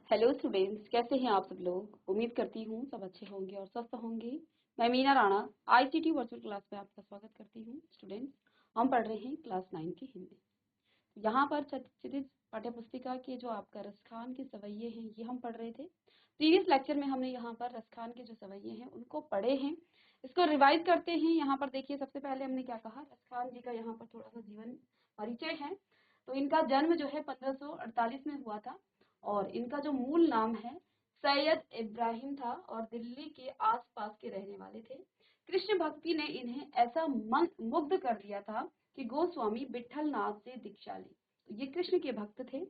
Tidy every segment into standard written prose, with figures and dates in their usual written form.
Hello students, कैसे हैं आप सब लोग। उम्मीद करती हूँ सब अच्छे होंगे और स्वस्थ होंगे। मैं Meena Rana ICT virtual class में आपका स्वागत करती हूँ। स्टूडेंट्स, हम पढ़ रहे हैं क्लास 9 की हिंदी। यहाँ पर चित्रित पाठ्य पुस्तिका के जो आपका रसखान के सवैये हैं ये हम पढ़ रहे थे। प्रीवियस लेक्चर में हमने यहाँ पर रसखान के जो सवैये हैं उनको पढ़े हैं। इसको रिवाइज करते हैं। यहाँ पर देखिए, सबसे पहले हमने क्या कहा, रसखान जी का यहाँ पर थोड़ा सा जीवन परिचय है। तो इनका जन्म जो है 1548 में हुआ था और इनका जो मूल नाम है सैयद इब्राहिम था और दिल्ली के आसपास के रहने वाले थे। कृष्ण भक्ति ने इन्हें ऐसा मन मुग्ध कर दिया था कि गोस्वामी विठल नाथ से दीक्षा ली। तो ये कृष्ण के भक्त थे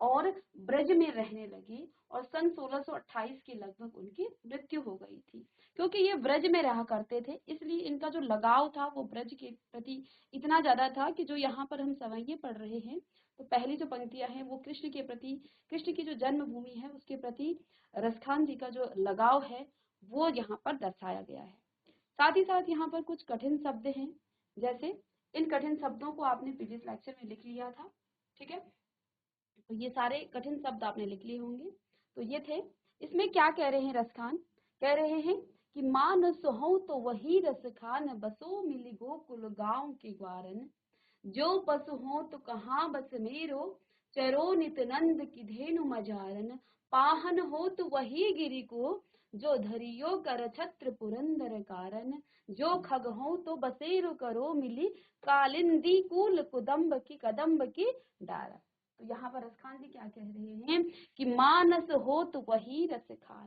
और ब्रज में रहने लगे और सन 1628 के लगभग उनकी मृत्यु हो गई थी। क्योंकि ये ब्रज में रहा करते थे इसलिए इनका जो लगाव था वो ब्रज के प्रति इतना ज्यादा था कि जो यहाँ पर हम सवैये पढ़ रहे हैं तो पहली जो पंक्तियां हैं वो कृष्ण के प्रति, कृष्ण की जो जन्मभूमि है उसके प्रति रसखान जी का जो लगाव है वो यहाँ पर दर्शाया गया है। साथ ही साथ यहाँ पर कुछ कठिन शब्द हैं, जैसे इन कठिन शब्दों को आपने प्रीवियस लेक्चर में लिख लिया था। ठीक है, तो ये सारे कठिन शब्द आपने लिख लिए होंगे। तो ये थे। इसमें क्या कह रहे हैं रसखान, कह रहे हैं कि मान सुहो तो वही रसखान बसो मिली गोकुल गांव के ग्वारन, जो पशु हो तो कहाँ बस मेरो, चरो नितनंद की धेनु मजारन, पाहन हो तो वही गिरि को, जो धरियो कर छत्र पुरंदर कारण, जो खग हो तो बसेरो करो मिली, कालिंदी कूल कुदम्ब की डारा। तो यहाँ पर रसखान जी क्या कह रहे हैं कि मानस हो तो वही रस खान,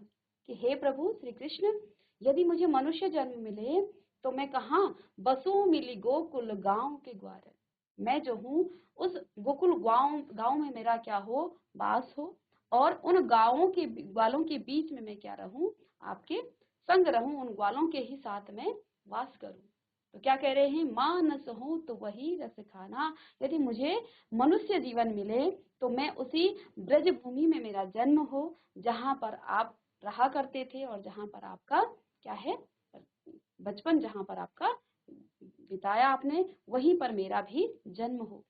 कि हे प्रभु श्री कृष्ण, यदि मुझे मनुष्य जन्म मिले तो मैं कहाँ बसू मिली गोकुल गांव के ग्वार, मैं जो हूँ उस गोकुल गांव में मेरा क्या हो, वास हो और उन गांवों के ग्वालों के बीच में मैं क्या रहूं, आपके संग रहूं, उन ग्वालों के ही साथ में वास करूं। तो क्या कह रहे हैं, मानस हूं तो वही रस खाना, यदि मुझे मनुष्य जीवन मिले तो मैं उसी ब्रज भूमि में मेरा जन्म हो जहां पर आप रहा करते थे और जहां पर आपका क्या है, बचपन जहां पर आपका बिताया आपने, वहीं पर मेरा भी जन्म हो।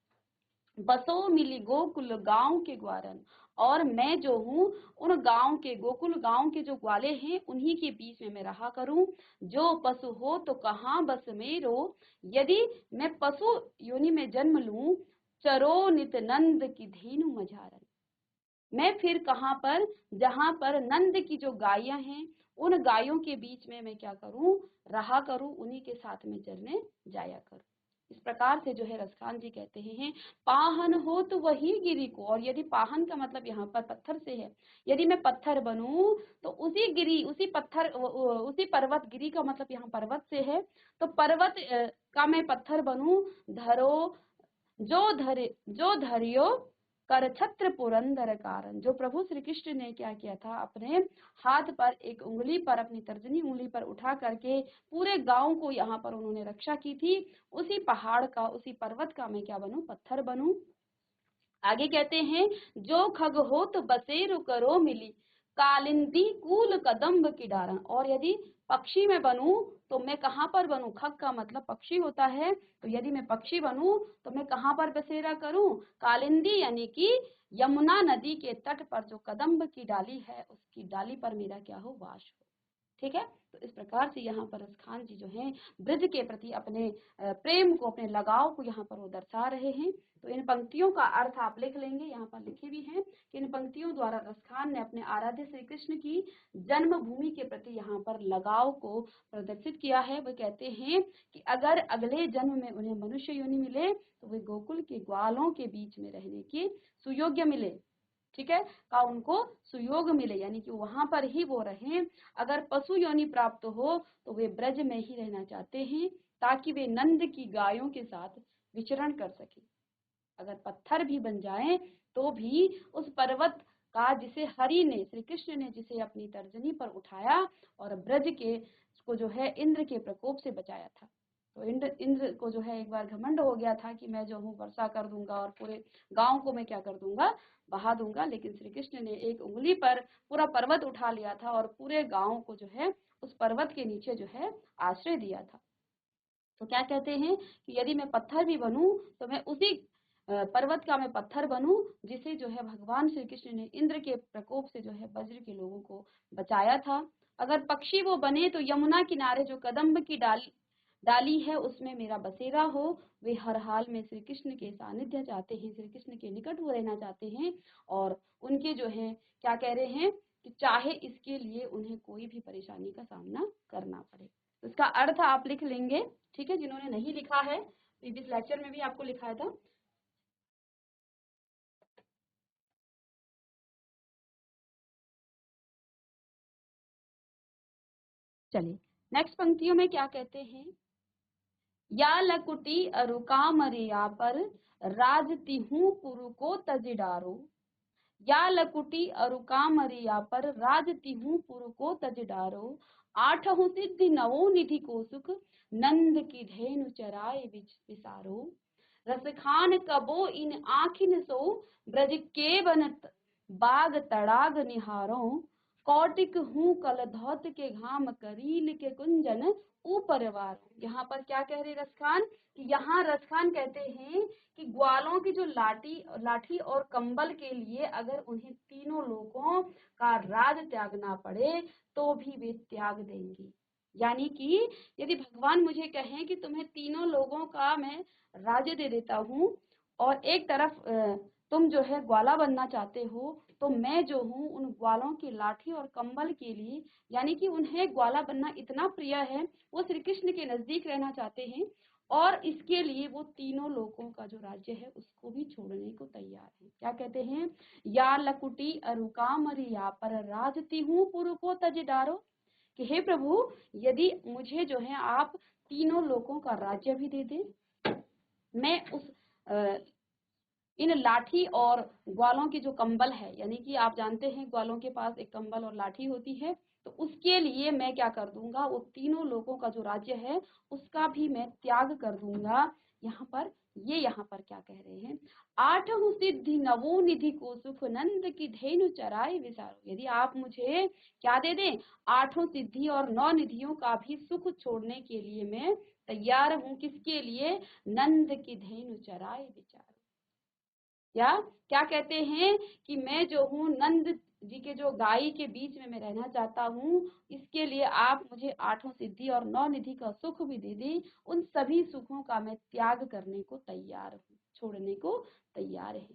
बसो मिली गोकुल गांव के ग्वारन, और मैं जो हूँ उन गांव के, गोकुल गांव के जो ग्वाले हैं उन्हीं के बीच में मैं रहा करूं। जो पशु हो तो कहाँ बस मेरो, यदि मैं पशु योनि में जन्म लूं, चरो नित नंद की धेनु मझारन, मैं फिर कहाँ पर, जहां पर नंद की जो गायें हैं उन गायों के बीच में मैं क्या करूं, रहा करूं, उन्हीं के साथ में चरने जाया करूं। इस प्रकार से जो है रसखान जी कहते हैं पाहन हो तो वही गिरी को, और यदि पाहन का मतलब यहाँ पर पत्थर से है, यदि मैं पत्थर बनूं तो उसी गिरी, उसी पत्थर, उसी पर्वत, गिरी का मतलब यहाँ पर्वत से है, तो पर्वत का मैं पत्थर बनूं, धरो जो धरियो कर छत्र पुरंदर कारण, जो प्रभु श्री कृष्ण ने क्या किया था, अपने हाथ पर एक उंगली पर, अपनी तर्जनी उंगली पर उठा करके पूरे गांव को यहाँ पर उन्होंने रक्षा की थी, उसी पहाड़ का, उसी पर्वत का मैं क्या बनूं, पत्थर बनूं। आगे कहते हैं जो खग हो तो बसेरु करो मिली, कालिंदी कूल कदम्ब की डारन, और यदि पक्षी में बनूं तो मैं कहाँ पर बनूं, खग का मतलब पक्षी होता है, तो यदि मैं पक्षी बनूं तो मैं कहाँ पर बसेरा करूं, कालिंदी यानी कि यमुना नदी के तट पर जो कदम्ब की डाली है उसकी डाली पर मेरा क्या हो, वास हो। ठीक है, तो इस प्रकार से यहाँ पर रसखान जी जो हैं ब्रज के प्रति अपने प्रेम को, अपने लगाव को यहाँ पर वो दर्शा रहे हैं। तो इन पंक्तियों का अर्थ आप लिख लेंगे, यहाँ पर लिखे भी हैं कि इन पंक्तियों द्वारा रसखान ने अपने आराध्य श्री कृष्ण की जन्मभूमि के प्रति यहाँ पर लगाव को प्रदर्शित किया है। वो कहते हैं कि अगर अगले जन्म में उन्हें मनुष्य योनि मिले तो वे गोकुल के ग्वालों के बीच में रहने की सुयोग्य मिले। ठीक है, का उनको सुयोग मिले, यानी कि वहां पर ही वो रहें। अगर पशु योनि प्राप्त हो तो वे ब्रज में ही रहना चाहते हैं ताकि वे नंद की गायों के साथ विचरण कर सके। अगर पत्थर भी बन जाएं तो भी उस पर्वत का, जिसे हरि ने, श्री कृष्ण ने जिसे अपनी तर्जनी पर उठाया और ब्रज के को जो है इंद्र के प्रकोप से बचाया था, तो इंद्र को जो है एक बार घमंड हो गया था कि मैं जो हूँ वर्षा कर दूंगा और पूरे गांव को मैं क्या कर दूंगा, बहा दूंगा। लेकिन श्री कृष्ण ने एक उंगली पर पूरा पर्वत उठा लिया था और पूरे गांव को जो है उस पर्वत के नीचे जो है आश्रय दिया था। तो क्या कहते हैं कि यदि मैं पत्थर भी बनूं तो मैं उसी पर्वत का मैं पत्थर बनूं, जिसे जो है भगवान श्री कृष्ण ने इंद्र के प्रकोप से जो है वज्र के लोगों को बचाया था। अगर पक्षी वो बने तो यमुना किनारे जो कदम्ब की डाली है उसमें मेरा बसेरा हो। वे हर हाल में श्री कृष्ण के सानिध्य चाहते हैं, श्री कृष्ण के निकट वो रहना चाहते हैं, और उनके जो है क्या कह रहे हैं कि चाहे इसके लिए उन्हें कोई भी परेशानी का सामना करना पड़े। तो इसका अर्थ आप लिख लेंगे, ठीक है। जिन्होंने नहीं लिखा है, प्रीवियस लेक्चर में भी आपको लिखाया था। चलिए नेक्स्ट पंक्तियों में क्या कहते हैं, या लकुटी अरुकामरिया पर राजती हूँ पुरु को तज डारो। या लकुटी अरुकामरिया पर राजती हूँ पुरु को तज डारो। आठहु सिद्धि नवो निधि को सुख नंद की धेनु चराए विसारो। रसखान कबो इन आखिन सो ब्रज के बनत बाग तड़ाग निहारो। कौटिक हूँ कल धौत के घाम करील के कुंजन ऊपर वारो। यहाँ पर क्या कह रहे रसखान कि यहाँ रसखान कहते हैं कि ग्वालों की जो लाठी और कंबल के लिए अगर उन्हें तीनों लोगों का राज त्यागना पड़े तो भी वे त्याग देंगी। यानी कि यदि भगवान मुझे कहें कि तुम्हें तीनों लोगों का मैं राज्य दे देता हूँ और एक तरफ तुम जो है ग्वाला बनना चाहते हो, तो मैं जो हूँ उन ग्वालों की लाठी और कंबल के लिए, यानी कि उन्हें ग्वाला बनना इतना प्रिय है, वो श्री कृष्ण के नजदीक रहना चाहते हैं, और इसके लिए वो तीनों लोगों का जो राज्य है उसको भी छोड़ने को तैयार है। क्या कहते हैं, या लकुटी अरुकामरिया पर राजती हूँ पुरु को तज डारो, कि हे प्रभु यदि मुझे जो है आप तीनों लोगों का राज्य भी दे दें, मैं उस इन लाठी और ग्वालों की जो कंबल है, यानी कि आप जानते हैं ग्वालों के पास एक कंबल और लाठी होती है, तो उसके लिए मैं क्या कर दूंगा, वो तीनों लोगों का जो राज्य है उसका भी मैं त्याग कर दूंगा। यहाँ पर क्या कह रहे हैं, आठहु सिद्धि नवो निधि को सुख नंद की धेनु चराए विसारो। यदि आप मुझे क्या दे दें, आठों सिद्धि और 9 निधियों का भी सुख छोड़ने के लिए मैं तैयार हूँ। किसके लिए, नंद की धेनु चराए विचारो। या क्या कहते हैं कि मैं जो हूँ नंद जी के जो गाय के बीच में मैं रहना चाहता हूँ, इसके लिए आप मुझे आठों सिद्धि और 9 निधि का सुख भी दे दी, उन सभी सुखों का मैं त्याग करने को तैयार हूँ, छोड़ने को तैयार है।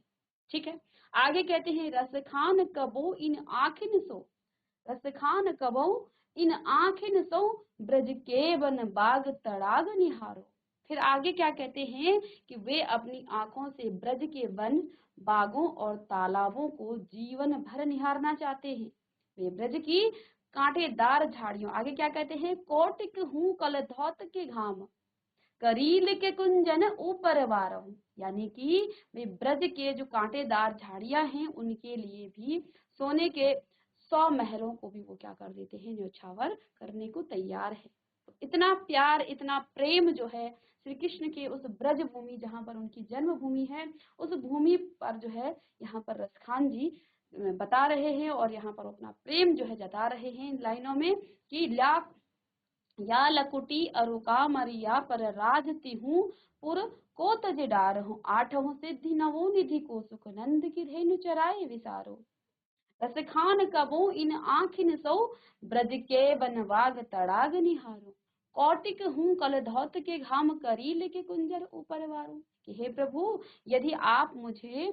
ठीक है, आगे कहते हैं, रसखान कबो इन आखिन सो, रसखान कबो इन आखिन सो ब्रज के बन बाग तड़ाग निहारो। फिर आगे क्या कहते हैं कि वे अपनी आंखों से ब्रज के वन, बागों और तालाबों को जीवन भर निहारना चाहते हैं। वे ब्रज की कांटेदार झाड़ियों, आगे क्या कहते हैं, कोटिक हूँ कल धौत के घाम करील के कुंजन ऊपर वारहूं। यानी कि वे ब्रज के जो कांटेदार झाड़ियां हैं उनके लिए भी सोने के 100 महलों को भी वो क्या कर देते हैं, न्योछावर करने को तैयार है। तो इतना प्यार, इतना प्रेम जो है श्री कृष्ण के उस ब्रज भूमि जहाँ पर उनकी जन्म भूमि है, उस भूमि पर जो है यहाँ पर रसखान जी बता रहे हैं, और यहाँ पर अपना प्रेम जो है जता रहे हैं इन लाइनों में कि या लकुटी अरुकामरिया पर राजती हूँ पुर को तज डारहूं। आठों सिद्धि नवो निधि को सुख नंद की धेनु चराए विसारो। रसखान कबो इन आखिन सो ब्रज के बनवाग तड़ाग निहारो। कौटिक हूँ कल धौत के घाम करील के कुंजर ऊपर वारो। कि हे प्रभु यदि आप मुझे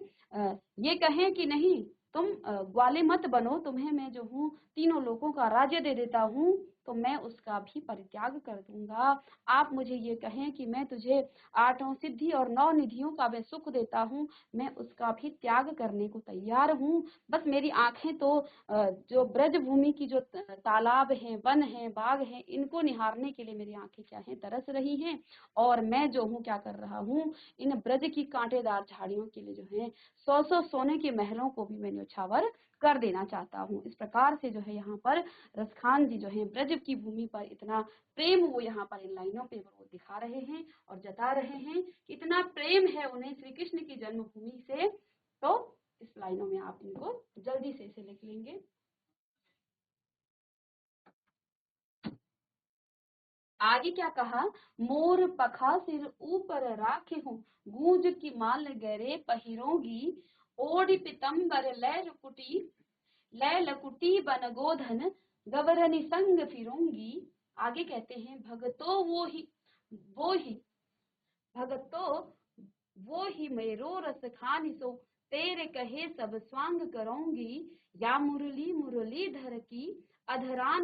ये कहें कि नहीं तुम ग्वाले मत बनो, तुम्हें मैं जो हूँ तीनों लोगों का राज्य दे देता हूँ, तो मैं उसका भी परित्याग कर दूंगा। आप मुझे ये कहें कि मैं तुझे आठों सिद्धि और 9 निधियों का मैं सुख देता हूँ, मैं उसका भी त्याग करने को तैयार हूँ। बस मेरी आंखें तो जो ब्रज भूमि की जो तालाब हैं, वन हैं, बाग हैं, इनको निहारने के लिए मेरी आंखें क्या हैं, तरस रही हैं, और मैं जो हूँ क्या कर रहा हूँ, इन ब्रज की कांटेदार झाड़ियों के लिए जो है 100 सोने के महलों को भी मैं न्योछावर कर देना चाहता हूँ। इस प्रकार से जो है यहाँ पर रसखान जी जो है ब्रज की भूमि पर इतना प्रेम वो यहाँ पर इन लाइनों पे वो दिखा रहे हैं और जता रहे हैं कि इतना प्रेम है उन्हें श्री कृष्ण की जन्मभूमि से। तो इस लाइनों में आप इनको जल्दी से इसे लिख लेंगे। आगे क्या कहा, मोर पखा सिर ऊपर राखे हूँ, गूंज की माल गरे पहिरोगी, ओढ़ पितंबर लय लकुटी बन गोधन, गबरनी संग फिरोंगी। आगे कहते हैं, वो ही भगतो वो ही मेरो रस खानी सो, तेरे कहे सब स्वांग करूंगी, या मुरली मुरली धर की, अधरान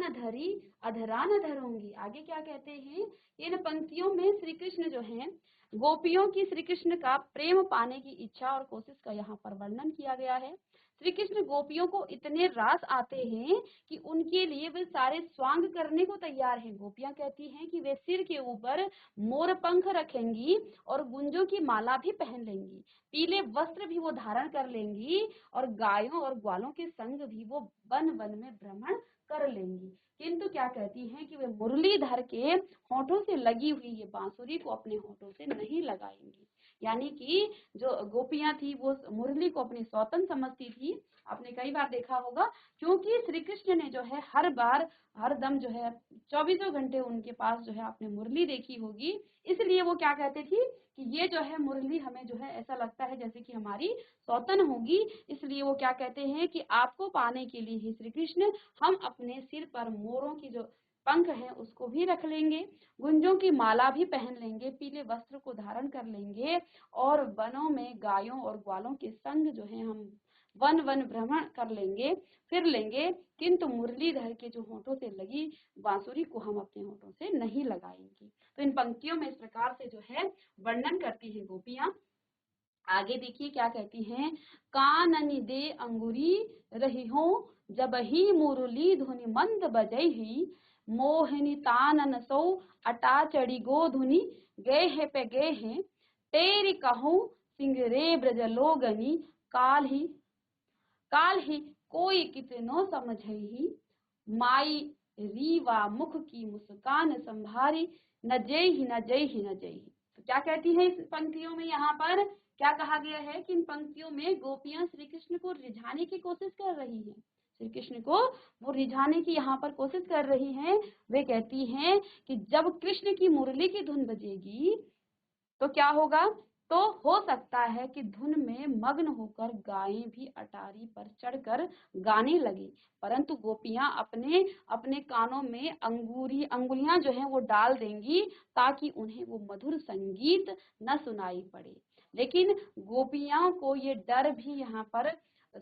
धरूंगी। आगे क्या कहते हैं, इन पंक्तियों में श्री कृष्ण जो हैं, गोपियों की श्री कृष्ण का प्रेम पाने की इच्छा और कोशिश का यहाँ पर वर्णन किया गया है। श्री कृष्ण गोपियों को इतने रास आते हैं कि उनके लिए वे सारे स्वांग करने को तैयार हैं। गोपियां कहती हैं कि वे सिर के ऊपर मोर पंख रखेंगी और गुंजों की माला भी पहन लेंगी, पीले वस्त्र भी वो धारण कर लेंगी और गायों और ग्वालों के संग भी वो वन वन में भ्रमण कर लेंगी। किंतु क्या कहती हैं कि वे मुरलीधर के होठों से लगी हुई ये बांसुरी को अपने होठों से नहीं लगाएंगी। यानी कि जो गोपियां थी वो मुरली को अपनी सौतन समझती थी। आपने कई बार देखा होगा, क्योंकि श्री कृष्ण ने जो है हर बार हर दम जो है 24 घंटे उनके पास जो है आपने मुरली देखी होगी, इसलिए वो क्या कहते थी कि ये जो है मुरली हमें जो है ऐसा लगता है जैसे कि हमारी सौतन होगी। इसलिए वो क्या कहते हैं कि आपको पाने के लिए ही श्री कृष्ण हम अपने सिर पर मोरों की जो पंख है उसको भी रख लेंगे, गुंजों की माला भी पहन लेंगे, पीले वस्त्र को धारण कर लेंगे और वनों में गायों और ग्वालों के संग जो है हम वन वन भ्रमण कर लेंगे, फिर लेंगे, किंतु मुरलीधर के जो होठों से लगी बांसुरी को हम अपने होठों से नहीं लगाएंगे। तो इन पंक्तियों में इस प्रकार से जो है वर्णन करती है गोपियां। आगे देखिए क्या कहती हैं, काननी दे अंगुरी रही हो, जब ही मुरली धुनि मंद बजही, मोहिनी तानन सो अटा चढ़ी गो धुनि, गए है पे गए हैं, तेरी कहूँ सिंगरे ब्रज लोगनी, काल ही काल ही कोई कितनो समझही, माई रीवा मुख की मुस्कान संभारी, न जय ही न जय ही न जय ही। तो क्या कहती है इस पंक्तियों में, यहाँ पर क्या कहा गया है कि इन पंक्तियों में गोपियां श्री कृष्ण को रिझाने की कोशिश कर रही हैं। श्री कृष्ण को वो रिझाने की यहाँ पर कोशिश कर रही हैं। वे कहती हैं कि जब कृष्ण की मुरली की धुन बजेगी तो क्या होगा, तो हो सकता है कि धुन में मग्न होकर गायें भी अटारी पर चढ़कर गाने लगी, परंतु गोपियां अपने अपने कानों में अंगुलियां जो है वो डाल देंगी ताकि उन्हें वो मधुर संगीत न सुनाई पड़े। लेकिन गोपियां को ये डर भी यहाँ पर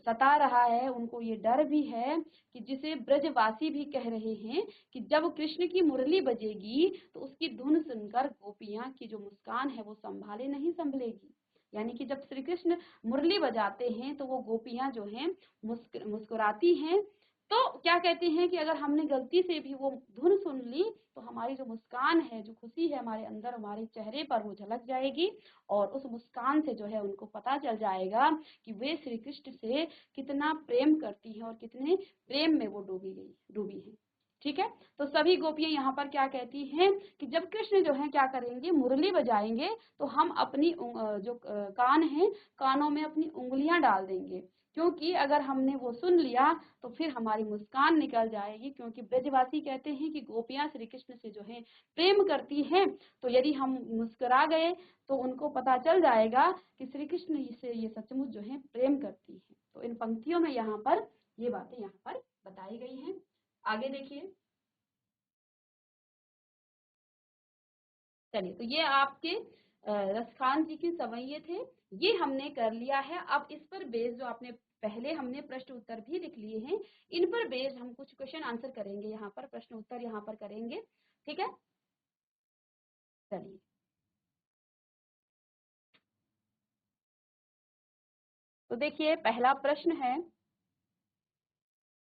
सता रहा है, उनको ये डर भी है कि जिसे ब्रजवासी भी कह रहे हैं कि जब कृष्ण की मुरली बजेगी तो उसकी धुन सुनकर गोपियां की जो मुस्कान है वो संभलेगी। यानी कि जब श्री कृष्ण मुरली बजाते हैं तो वो गोपियां जो हैं मुस्कुराती हैं। तो क्या कहते हैं कि अगर हमने गलती से भी वो धुन सुन ली तो हमारी जो मुस्कान है, जो खुशी है हमारे अंदर, हमारे चेहरे पर वो झलक जाएगी और उस मुस्कान से जो है उनको पता चल जाएगा कि वे श्री कृष्ण से कितना प्रेम करती हैं और कितने प्रेम में वो डूबी है। ठीक है, तो सभी गोपियां यहाँ पर क्या कहती हैं कि जब कृष्ण जो है क्या करेंगे, मुरली बजाएंगे तो हम अपनी जो कान है, कानों में अपनी उंगलियां डाल देंगे, क्योंकि अगर हमने वो सुन लिया तो फिर हमारी मुस्कान निकल जाएगी। क्योंकि ब्रजवासी कहते हैं कि गोपियां श्री कृष्ण से जो है प्रेम करती हैं, तो यदि हम मुस्कुरा गए तो उनको पता चल जाएगा कि श्री कृष्ण से ये सचमुच जो है प्रेम करती है। तो इन पंक्तियों में यहाँ पर ये बातें यहाँ पर बताई गई हैं। आगे देखिए, चलिए, तो ये आपके रसखान जी के सवैये थे, ये हमने कर लिया है। अब इस पर बेस जो आपने पहले हमने प्रश्न उत्तर भी लिख लिए हैं, इन पर बेस हम कुछ क्वेश्चन आंसर करेंगे, यहाँ पर प्रश्न उत्तर यहाँ पर करेंगे। ठीक है, चलिए, तो देखिए पहला प्रश्न है,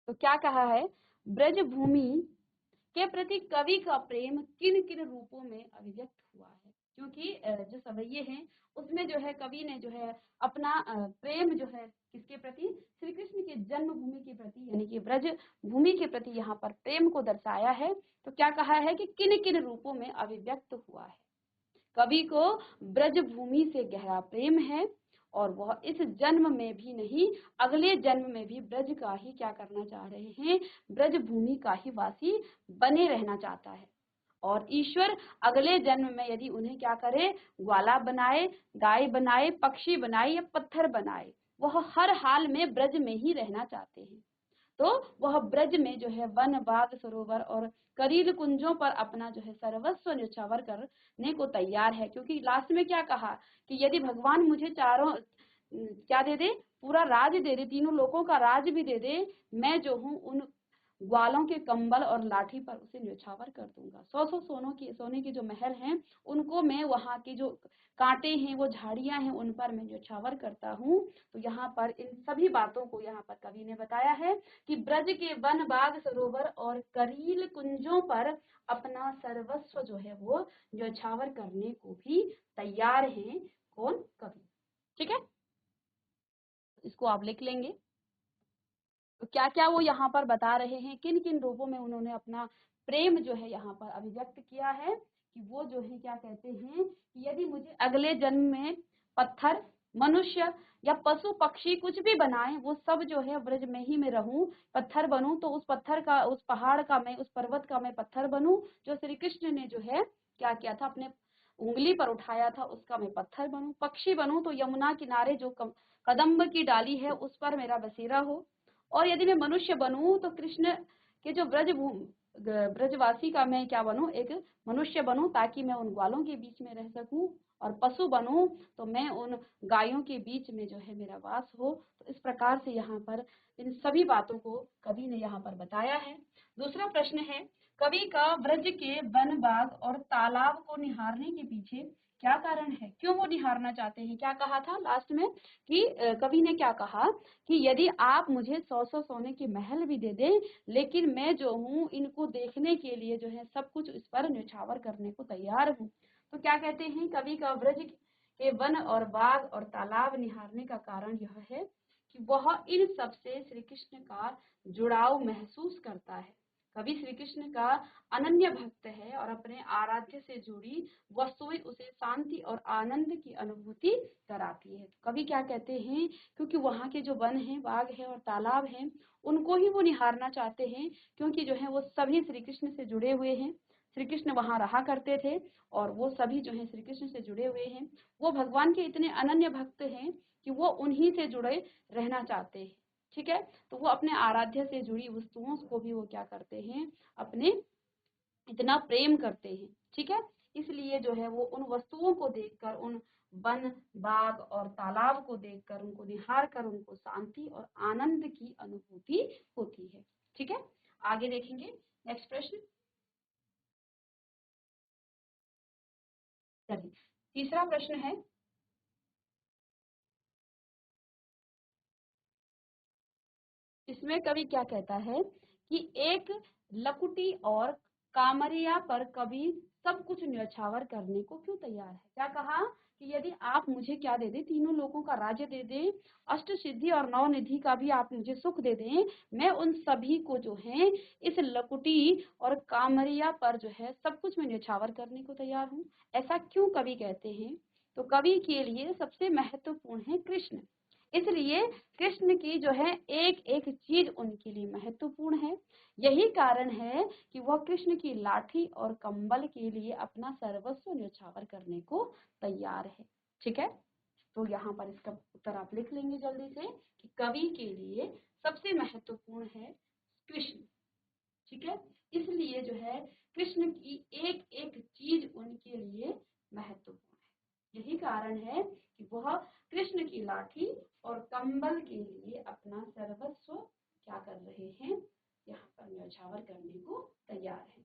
तो क्या कहा है, ब्रज भूमि के प्रति कवि का प्रेम किन किन रूपों में अभिव्यक्त हुआ है। क्योंकि जो सवैये हैं उसमें जो है कवि ने जो है अपना प्रेम जो है किसके प्रति, श्री कृष्ण के जन्मभूमि के प्रति, यानी कि ब्रज भूमि के प्रति यहाँ पर प्रेम को दर्शाया है। तो क्या कहा है कि किन किन रूपों में अभिव्यक्त हुआ है। कवि को ब्रज भूमि से गहरा प्रेम है और वह इस जन्म में भी नहीं, अगले जन्म में भी ब्रज का ही क्या करना चाह रहे हैं, ब्रज भूमि का ही वासी बने रहना चाहता है। और ईश्वर अगले जन्म में यदि उन्हें क्या करे, ग्वाला बनाए, गाय बनाए, पक्षी बनाए या पत्थर बनाए, वह हर हाल में ब्रज में ही रहना चाहते हैं। तो वह ब्रज में जो है वन, बाग, सरोवर और करील कुंजों पर अपना जो है सर्वस्व न्यौछावर करने को तैयार है। क्योंकि लास्ट में क्या कहा कि यदि भगवान मुझे चारों क्या दे दे, पूरा राज दे दे, तीनों लोगों का राज भी दे दे, मैं जो हूँ उन ग्वालों के कंबल और लाठी पर उसे न्यौछावर कर दूंगा। 100 सोने के जो महल हैं उनको मैं, वहां के जो कांटे हैं, वो झाड़ियां हैं, उन पर मैं न्यौछावर करता हूँ। तो यहाँ पर इन सभी बातों को यहाँ पर कवि ने बताया है कि ब्रज के वन, बाग, सरोवर और करील कुंजों पर अपना सर्वस्व जो है वो न्यौछावर करने को भी तैयार है। कौन? कवि। ठीक है, इसको आप लिख लेंगे। तो क्या क्या वो यहाँ पर बता रहे हैं, किन किन रूपों में उन्होंने अपना प्रेम जो है यहाँ पर अभिव्यक्त किया है, कि वो जो है क्या कहते हैं कि यदि मुझे अगले जन्म में पत्थर, मनुष्य या पशु पक्षी कुछ भी बनाए, वो सब जो है ब्रज में ही मैं रहूं, पत्थर बनूं, तो उस पत्थर का, उस पहाड़ का मैं, उस पर्वत का मैं पत्थर बनूं जो श्री कृष्ण ने जो है क्या किया था, अपने उंगली पर उठाया था, उसका मैं पत्थर बनूं। पक्षी बनूं तो यमुना किनारे जो कदम्ब की डाली है उस पर मेरा बसेरा हो। और यदि मैं मनुष्य बनूं तो कृष्ण के जो ब्रजवासी का मैं क्या बनूं, एक मनुष्य बनूं, ताकि मैं उन ग्वालों के बीच में रह सकूं। और पशु बनूं तो मैं उन गायों के बीच में जो है मेरा वास हो। तो इस प्रकार से यहाँ पर इन सभी बातों को कवि ने यहाँ पर बताया है। दूसरा प्रश्न है, कवि का ब्रज के वन, बाग और तालाब को निहारने के पीछे क्या कारण है, क्यों वो निहारना चाहते हैं? क्या कहा था लास्ट में कि कवि ने क्या कहा कि यदि आप मुझे 100 सोने के महल भी दे दें, लेकिन मैं जो हूँ इनको देखने के लिए जो है सब कुछ इस पर न्यौछावर करने को तैयार हूँ। तो क्या कहते हैं, कवि का ब्रज के वन और बाग और तालाब निहारने का कारण यह है कि वह इन सब से श्री कृष्ण का जुड़ाव महसूस करता है। कवि श्री कृष्ण का अनन्य भक्त है और अपने आराध्य से जुड़ी वस्तुएं उसे शांति और आनंद की अनुभूति कराती है। तो कवि क्या कहते हैं, क्योंकि वहाँ के जो वन हैं, बाग है और तालाब हैं, उनको ही वो निहारना चाहते हैं, क्योंकि जो है वो सभी श्री कृष्ण से जुड़े हुए हैं। श्री कृष्ण वहाँ रहा करते थे और वो सभी जो है श्री कृष्ण से जुड़े हुए हैं। वो भगवान के इतने अनन्य भक्त हैं कि वो उन्हीं से जुड़े रहना चाहते हैं। ठीक है, तो वो अपने आराध्य से जुड़ी वस्तुओं को भी वो क्या करते हैं, अपने इतना प्रेम करते हैं। ठीक है, इसलिए जो है वो उन वस्तुओं को देखकर, उन वन, बाग और तालाब को देखकर, उनको निहार कर उनको शांति और आनंद की अनुभूति होती है। ठीक है, आगे देखेंगे नेक्स्ट प्रश्न। चलिए, तीसरा प्रश्न है, इसमें कवि क्या कहता है कि एक लकुटी और कामरिया पर कवि सब कुछ न्यौछावर करने को क्यों तैयार है? क्या कहा कि यदि आप मुझे क्या दे दें, तीनों लोगों का राज्य दे दें, अष्ट सिद्धि और नौ निधि का भी आप मुझे सुख दे दें, मैं उन सभी को जो है इस लकुटी और कामरिया पर जो है सब कुछ मैं न्यौछावर करने को तैयार हूँ। ऐसा क्यों कवि कहते हैं? तो कवि के लिए सबसे महत्वपूर्ण है कृष्ण। इसलिए कृष्ण की जो है एक एक चीज उनके लिए महत्वपूर्ण है। यही कारण है कि वह कृष्ण की लाठी और कंबल के लिए अपना सर्वस्व न्यौछावर करने को तैयार है। ठीक है, तो यहाँ पर इसका उत्तर आप लिख लेंगे जल्दी से कि कवि के लिए सबसे महत्वपूर्ण है कृष्ण। ठीक है, इसलिए जो है कृष्ण की एक एक चीज उनके लिए महत्वपूर्ण है। यही कारण है कि वह कृष्ण की लाठी और कंबल के लिए अपना सर्वस्व क्या कर रहे हैं, यहाँ पर न्यौछावर करने को तैयार है।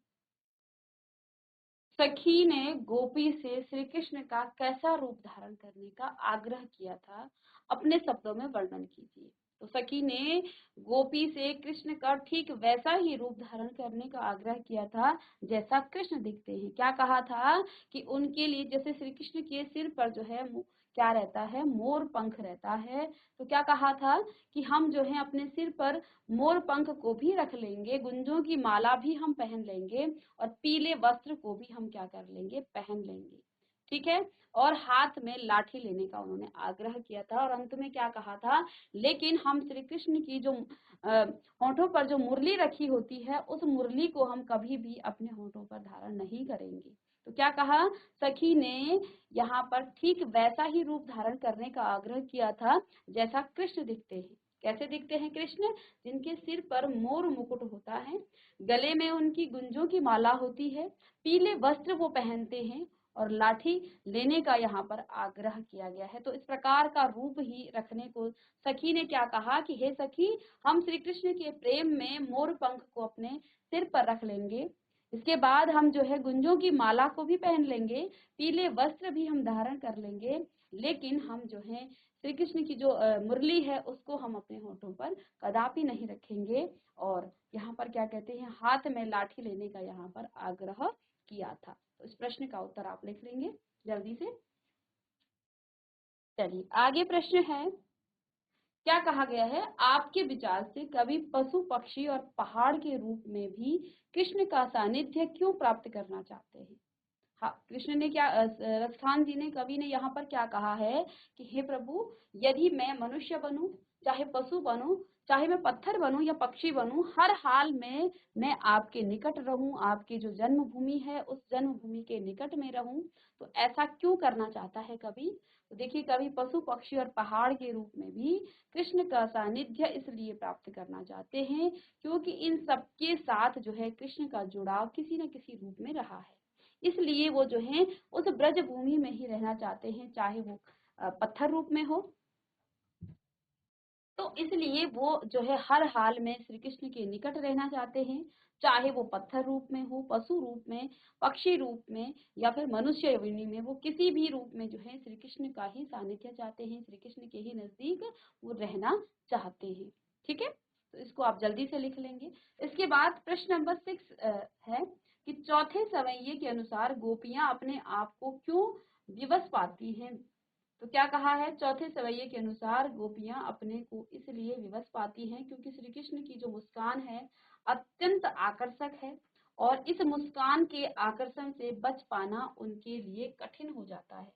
सखी ने गोपी से श्री कृष्ण का कैसा रूप धारण करने का आग्रह किया था, अपने शब्दों में वर्णन कीजिए। तो सखी ने गोपी से कृष्ण का ठीक वैसा ही रूप धारण करने का आग्रह किया था जैसा कृष्ण दिखते हैं। क्या कहा था कि उनके लिए, जैसे श्री कृष्ण के सिर पर जो है क्या रहता है, मोर पंख रहता है, तो क्या कहा था कि हम जो है अपने सिर पर मोर पंख को भी रख लेंगे, गुंजों की माला भी हम पहन लेंगे और पीले वस्त्र को भी हम क्या कर लेंगे, पहन लेंगे। ठीक है, और हाथ में लाठी लेने का उन्होंने आग्रह किया था। और अंत में क्या कहा था, लेकिन हम श्री कृष्ण की जो होठों पर जो मुरली रखी होती है, उस मुरली को हम कभी भी अपने होठों पर धारण नहीं करेंगे। तो क्या कहा, सखी ने यहाँ पर ठीक वैसा ही रूप धारण करने का आग्रह किया था जैसा कृष्ण दिखते हैं। कैसे दिखते हैं कृष्ण, जिनके सिर पर मोर मुकुट होता है, गले में उनकी गुंजों की माला होती है, पीले वस्त्र वो पहनते हैं, और लाठी लेने का यहाँ पर आग्रह किया गया है। तो इस प्रकार का रूप ही रखने को सखी ने क्या कहा कि हे सखी, हम श्री कृष्ण के प्रेम में मोर पंख को अपने सिर पर रख लेंगे, इसके बाद हम जो है गुंजों की माला को भी पहन लेंगे, पीले वस्त्र भी हम धारण कर लेंगे, लेकिन हम जो है श्री कृष्ण की जो मुरली है उसको हम अपने होठों पर कदापि नहीं रखेंगे। और यहाँ पर क्या कहते हैं, हाथ में लाठी लेने का यहाँ पर आग्रह किया था। तो इस प्रश्न का उत्तर आप लिख लेंगे जल्दी से। चलिए आगे प्रश्न है, क्या कहा गया है, आपके विचार से कवि पशु पक्षी और पहाड़ के रूप में भी कृष्ण का सानिध्य क्यों प्राप्त करना चाहते हैं। हाँ, कृष्ण ने क्या रसखान जी ने, कवि ने यहाँ पर क्या कहा है कि हे प्रभु, यदि मैं मनुष्य बनूं, चाहे पशु बनूं, चाहे मैं पत्थर बनूं या पक्षी बनूं, हर हाल में मैं आपके निकट रहूं, आपकी जो जन्मभूमि है उस जन्मभूमि के निकट में रहूं। तो ऐसा क्यों करना चाहता है कवि। तो देखिए, कवि पशु पक्षी और पहाड़ के रूप में भी कृष्ण का सानिध्य इसलिए प्राप्त करना चाहते हैं क्योंकि इन सबके साथ जो है कृष्ण का जुड़ाव किसी न किसी रूप में रहा है, इसलिए वो जो है उस ब्रज भूमि में ही रहना चाहते हैं, चाहे वो पत्थर रूप में हो। तो इसलिए वो जो है हर हाल में श्री कृष्ण के निकट रहना चाहते हैं, चाहे वो पत्थर रूप में हो, पशु रूप में, पक्षी रूप में, या फिर मनुष्य योनि में, वो किसी भी रूप में जो है श्री कृष्ण का ही सानिध्य चाहते हैं, श्री कृष्ण के ही नजदीक वो रहना चाहते हैं। ठीक है, तो इसको आप जल्दी से लिख लेंगे। इसके बाद प्रश्न नंबर 6 है कि चौथे सवैये के अनुसार गोपियां अपने आप को क्यों विवश पाती हैं। तो क्या कहा है, चौथे सवैये के अनुसार गोपियां अपने को इसलिए विवश पाती हैं क्योंकि श्री कृष्ण की जो मुस्कान है अत्यंत आकर्षक है, और इस मुस्कान के आकर्षण से बच पाना उनके लिए कठिन हो जाता है।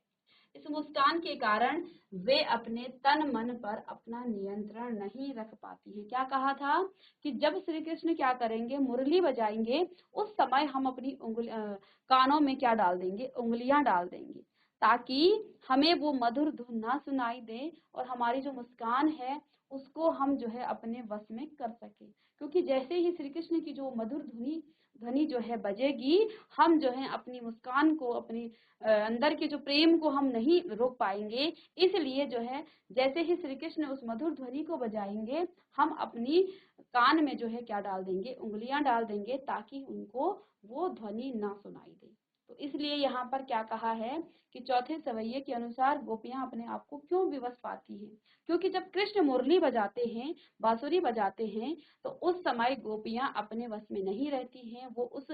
इस मुस्कान के कारण वे अपने तन मन पर अपना नियंत्रण नहीं रख पाती है। क्या कहा था कि जब श्री कृष्ण क्या करेंगे, मुरली बजाएंगे, उस समय हम अपनी कानों में क्या डाल देंगे, उंगलियां डाल देंगे, ताकि हमें वो मधुर धुन ना सुनाई दे और हमारी जो मुस्कान है उसको हम जो है अपने वश में कर सके। क्योंकि जैसे ही श्री कृष्ण की जो मधुर ध्वनि ध्वनि जो है बजेगी, हम जो है अपनी मुस्कान को, अपनी अंदर के जो प्रेम को हम नहीं रोक पाएंगे। इसलिए जो है जैसे ही श्री कृष्ण उस मधुर ध्वनि को बजाएंगे, हम अपनी कान में जो है क्या डाल देंगे, उंगलियां डाल देंगे, ताकि उनको वो ध्वनि ना सुनाई दे। तो इसलिए यहाँ पर क्या कहा है कि चौथे सवैये के अनुसार गोपियां अपने आप को क्यों विवश पाती हैं, क्योंकि जब कृष्ण मुरली बजाते हैं, बांसुरी बजाते हैं, तो उस समय गोपियां अपने वश में नहीं रहती हैं। वो उस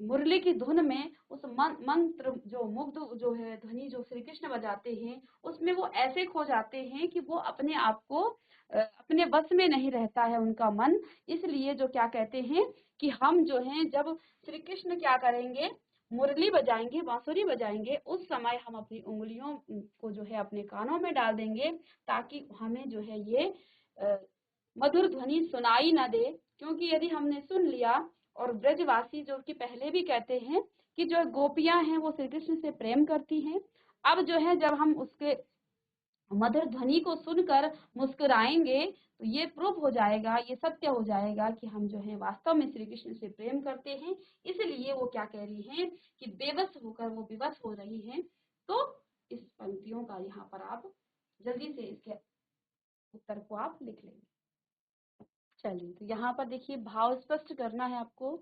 मुरली की धुन में, उस मंत्र जो मुग्ध जो है ध्वनि जो श्री कृष्ण बजाते हैं, उसमें वो ऐसे खो जाते हैं कि वो अपने आप को अपने बस में नहीं रहता है उनका मन। इसलिए जो क्या कहते हैं कि हम जो हैं जब श्री कृष्ण क्या करेंगे, मुरली बजाएंगे, बांसुरी बजाएंगे, उस समय हम अपनी उंगलियों को जो है अपने कानों में डाल देंगे, ताकि हमें जो है ये मधुर ध्वनि सुनाई न दे। क्योंकि यदि हमने सुन लिया, और ब्रजवासी जो कि पहले भी कहते हैं कि जो गोपियां हैं वो श्री कृष्ण से प्रेम करती हैं, अब जो है जब हम उसके मधुर ध्वनि को सुनकर मुस्कुराएंगे, तो ये प्रूफ हो जाएगा, ये सत्य हो जाएगा कि हम जो है वास्तव में श्री कृष्ण से प्रेम करते हैं। इसलिए वो क्या कह रही हैं कि बेबस होकर वो विवश हो रही हैं। तो इस पंक्तियों का यहाँ पर आप जल्दी से इसके उत्तर को आप लिख लेंगे। चलिए, तो यहाँ पर देखिए भाव स्पष्ट करना है आपको।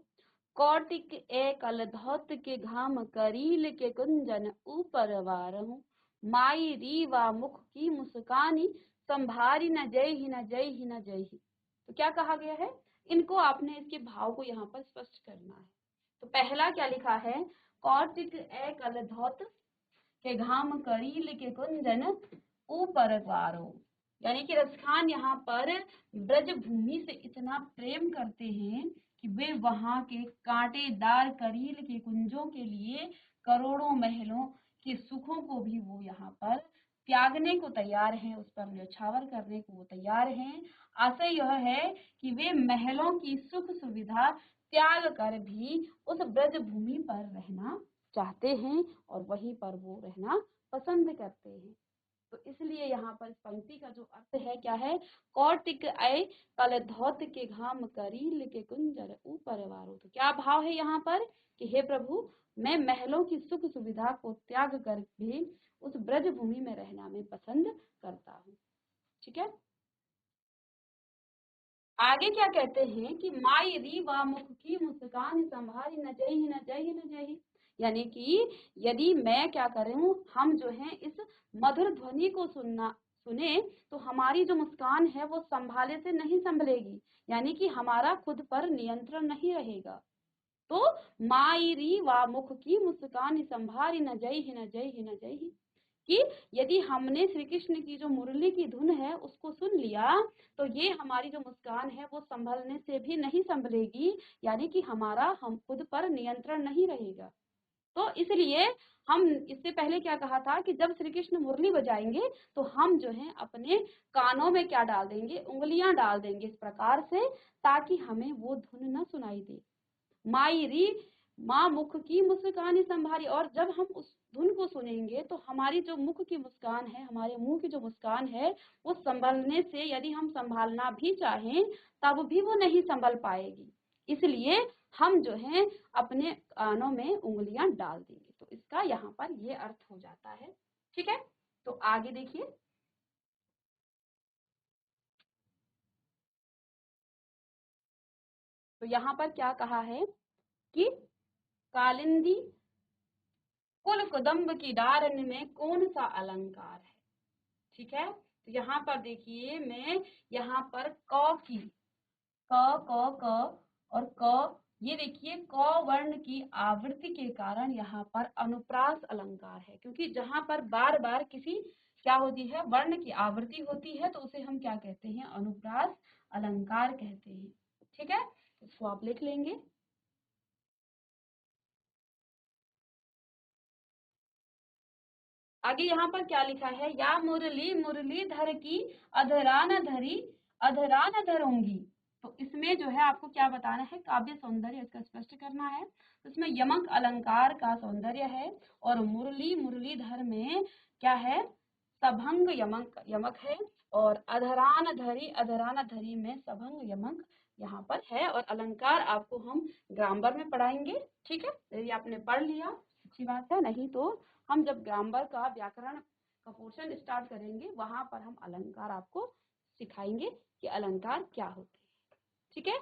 कौटिक एक अलधौत के घाम करील के कुंजन ऊपर वारहूं, माई रीवा मुख की मुस्कानी संभारी न जय ही न जय ही न जय ही। तो क्या कहा गया है, इनको आपने इसके भाव को यहाँ पर स्पष्ट करना है। तो पहला क्या लिखा है, कौटिक एक अलधौत के घाम करील के कुंजन ऊपर वारो, यानी कि रसखान यहाँ पर ब्रज भूमि से इतना प्रेम करते हैं कि वे वहां के कांटेदार करील के कुंजों के लिए करोड़ों महलों के सुखों को भी वो यहाँ पर त्यागने को तैयार हैं, उस पर न्यौछावर करने को वो तैयार हैं। आशय यह है कि वे महलों की सुख सुविधा त्याग कर भी उस ब्रज भूमि पर रहना चाहते हैं और वहीं पर वो रहना पसंद करते हैं। तो इसलिए यहाँ पर इस पंक्ति का जो अर्थ है क्या है, कौटिक आय कल धौत के घाम करील के कुंजर ऊपर वारो। तो क्या भाव है यहाँ पर कि हे प्रभु, मैं महलों की सुख सुविधा को त्याग कर भी उस ब्रज भूमि में रहना मैं पसंद करता हूँ। ठीक है, आगे क्या कहते हैं कि माई री वा मुख की मुस्कान संभारी न जही न जही न जही। यानी कि यदि मैं क्या करूं, हम जो है इस मधुर ध्वनि को सुने तो हमारी जो मुस्कान है वो संभाले से नहीं संभलेगी, यानी कि हमारा खुद पर नियंत्रण नहीं रहेगा। तो माई री वा मुख की मुस्कान संभारी न जही न जही न जही, कि यदि हमने श्री कृष्ण की जो मुरली की धुन है उसको सुन लिया तो ये हमारी जो मुस्कान है वो संभलने से भी नहीं संभलेगी, यानी कि हमारा हम खुद पर नियंत्रण नहीं रहेगा। तो इसलिए हम इससे पहले क्या कहा था कि जब श्री कृष्ण मुरली बजाएंगे तो हम जो है अपने कानों में क्या डाल देंगे, उंगलियां डाल देंगे इस प्रकार से, ताकि हमें वो धुन न सुनाई दे। माई री माँ मुख की मुस्कान संभारी, और जब हम उस धुन को सुनेंगे तो हमारी जो मुख की मुस्कान है, हमारे मुंह की जो मुस्कान है वो संभलने से, यदि हम संभालना भी चाहें तब भी वो नहीं संभल पाएगी। इसलिए हम जो है अपने कानों में उंगलियां डाल देंगे। तो इसका यहाँ पर ये अर्थ हो जाता है। ठीक है, तो आगे देखिए, तो यहाँ पर क्या कहा है कि कालिंदी कुल कुदम्ब की डारन में कौन सा अलंकार है। ठीक है, तो यहाँ पर देखिए, मैं यहाँ पर क की क और क, ये देखिए क वर्ण की आवृत्ति के कारण यहाँ पर अनुप्रास अलंकार है, क्योंकि जहाँ पर बार बार किसी क्या होती है, वर्ण की आवृत्ति होती है, तो उसे हम क्या कहते हैं, अनुप्रास अलंकार कहते हैं। ठीक है, इसको आप लिख लेंगे। आगे यहाँ पर क्या लिखा है, या मुरली मुरली धर की अधरा न धरी अधरा न धरूंगी। तो इसमें जो है आपको क्या बताना है, काव्य सौंदर्य इसका स्पष्ट करना है। तो इसमें यमक अलंकार का सौंदर्य है, और मुरली मुरलीधर में क्या है, सभंग यमक यमक है, और अधरान धरी में सभंग यमक यहाँ पर है, और अलंकार आपको हम ग्रामर में पढ़ाएंगे। ठीक है, यदि आपने पढ़ लिया अच्छी बात है, नहीं तो हम जब ग्रामर का व्याकरण का पोर्शन स्टार्ट करेंगे वहां पर हम अलंकार आपको सिखाएंगे कि अलंकार क्या होते हैं। ठीक है,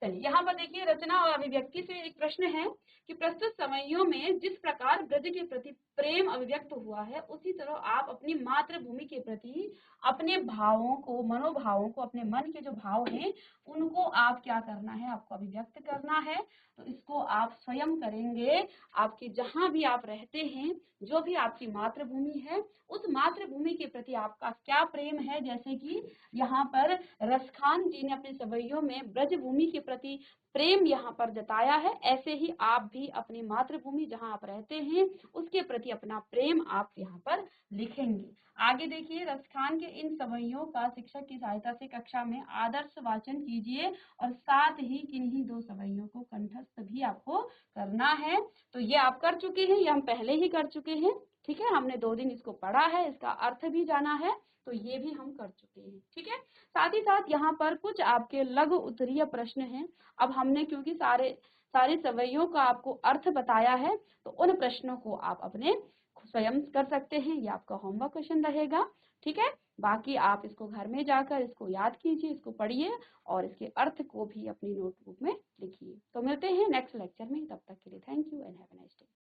चलिए यहाँ पर देखिए, रचना और अभिव्यक्ति से एक प्रश्न है कि प्रस्तुत समयों में जिस प्रकार ब्रज के प्रति प्रेम अभिव्यक्त हुआ है, उसी तरह आप अपनी मातृभूमि के प्रति अपने भावों को, मनोभावों को, अपने मन के जो भाव हैं उनको आप क्या करना है, आपको अभिव्यक्त करना है। तो इसको आप स्वयं करेंगे। आपके जहां भी आप रहते हैं, जो भी आपकी मातृभूमि है, उस मातृभूमि के प्रति आपका क्या प्रेम है, जैसे कि यहाँ पर रसखान जी ने अपने सवैयों में ब्रज भूमि के प्रति प्रेम यहाँ पर जताया है, ऐसे ही आप भी अपनी मातृभूमि जहाँ आप रहते हैं उसके प्रति अपना प्रेम आप यहाँ पर लिखेंगे। आगे देखिए, रसखान के इन सवैयों का शिक्षक की सहायता से कक्षा में आदर्श वाचन कीजिए, और साथ ही किन्हीं दो सवैयों को कंठस्थ भी आपको करना है। तो ये आप कर चुके हैं, ये हम पहले ही कर चुके हैं। ठीक है, हमने 2 दिन इसको पढ़ा है, इसका अर्थ भी जाना है, तो ये भी हम कर चुके हैं। ठीक है, साथ ही साथ यहाँ पर कुछ आपके लघु उत्तरीय प्रश्न हैं। अब हमने क्योंकि सारे सवैयों का आपको अर्थ बताया है, तो उन प्रश्नों को आप अपने स्वयं कर सकते हैं, ये आपका होमवर्क क्वेश्चन रहेगा। ठीक है, बाकी आप इसको घर में जाकर इसको याद कीजिए, इसको पढ़िए, और इसके अर्थ को भी अपनी नोटबुक में लिखिए। तो मिलते हैं नेक्स्ट लेक्चर में, तब तक के लिए thank you and have a nice day.